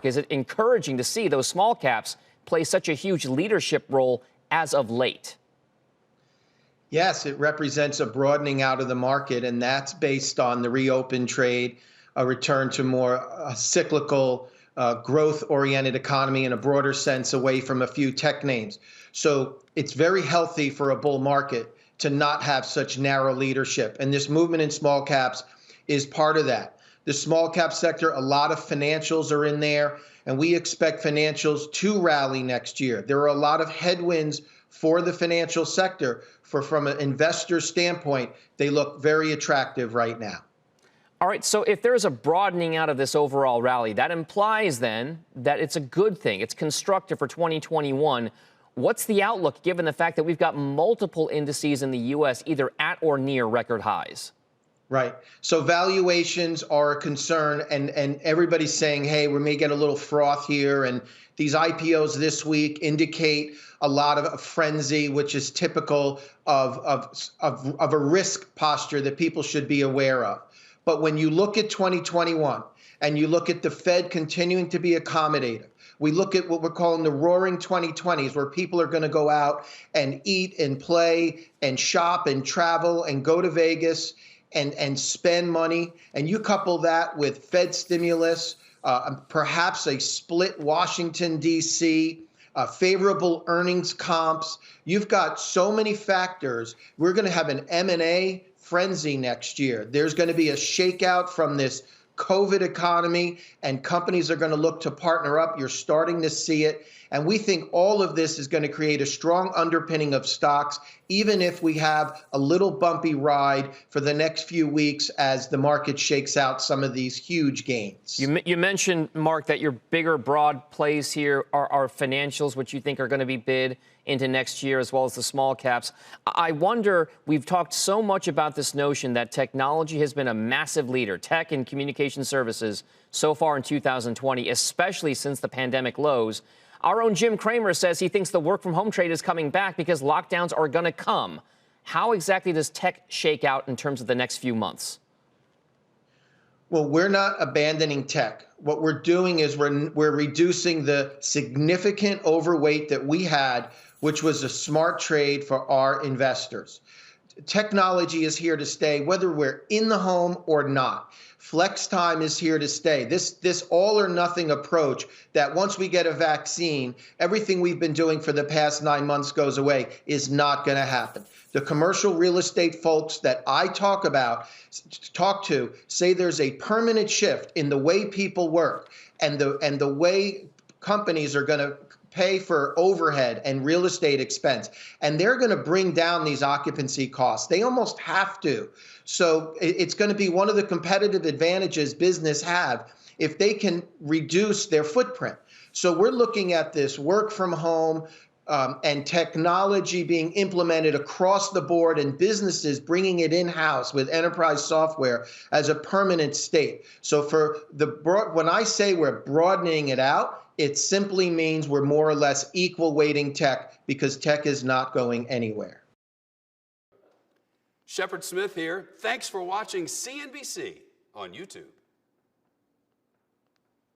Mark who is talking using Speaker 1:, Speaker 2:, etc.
Speaker 1: Is it encouraging to see those small caps play such a huge leadership role as of late?
Speaker 2: Yes, it represents a broadening out of the market, and that's based on the reopened trade, a return to more cyclical, growth-oriented economy in a broader sense, away from a few tech names. So it's very healthy for a bull market to not have such narrow leadership. And this movement in small caps is part of that. The small cap sector, a lot of financials are in there, and we expect financials to rally next year. There are a lot of headwinds for the financial sector. From an investor standpoint, they look very attractive right now.
Speaker 1: All right, so if there is a broadening out of this overall rally, that implies then that it's a good thing. It's constructive for 2021. What's the outlook given the fact that we've got multiple indices in the U.S. either at or near record highs?
Speaker 2: Right. So valuations are a concern, and everybody's saying, hey, we may get a little froth here. And these IPOs this week indicate a lot of a frenzy, which is typical of a risk posture that people should be aware of. But when you look at 2021 and you look at the Fed continuing to be accommodative, we look at what we're calling the roaring 2020s, where people are going to go out and eat and play and shop and travel and go to Vegas and spend money. And you couple that with Fed stimulus, perhaps a split Washington, D.C., favorable earnings comps. You've got so many factors. We're going to have an M&A frenzy next year. There's going to be a shakeout from this COVID economy, and companies are going to look to partner up. You're starting to see it. And we think all of this is going to create a strong underpinning of stocks, even if we have a little bumpy ride for the next few weeks as the market shakes out some of these huge gains.
Speaker 1: You mentioned, Mark, that your bigger broad plays here are financials, which you think are going to be bid into next year, as well as the small caps. I wonder, we've talked so much about this notion that technology has been a massive leader, tech and communication services, so far in 2020, especially since the pandemic lows. Our own Jim Cramer says he thinks the work-from-home trade is coming back because lockdowns are going to come. How exactly does tech shake out in terms of the next few months?
Speaker 2: Well, we're not abandoning tech. What we're doing is we're reducing the significant overweight that we had, which was a smart trade for our investors. Technology is here to stay, whether we're in the home or not. Flex time is here to stay. This all or nothing approach that once we get a vaccine, everything we've been doing for the past 9 months goes away is not going to happen. The commercial real estate folks that I talk to say there's a permanent shift in the way people work and the way companies are going to pay for overhead and real estate expense. And they're going to bring down these occupancy costs. They almost have to. So it's going to be one of the competitive advantages business have if they can reduce their footprint. So we're looking at this work from home and technology being implemented across the board and businesses bringing it in-house with enterprise software as a permanent state. So when I say we're broadening it out, it simply means we're more or less equal weighting tech because tech is not going anywhere.
Speaker 3: Shepard Smith here. Thanks for watching CNBC on YouTube.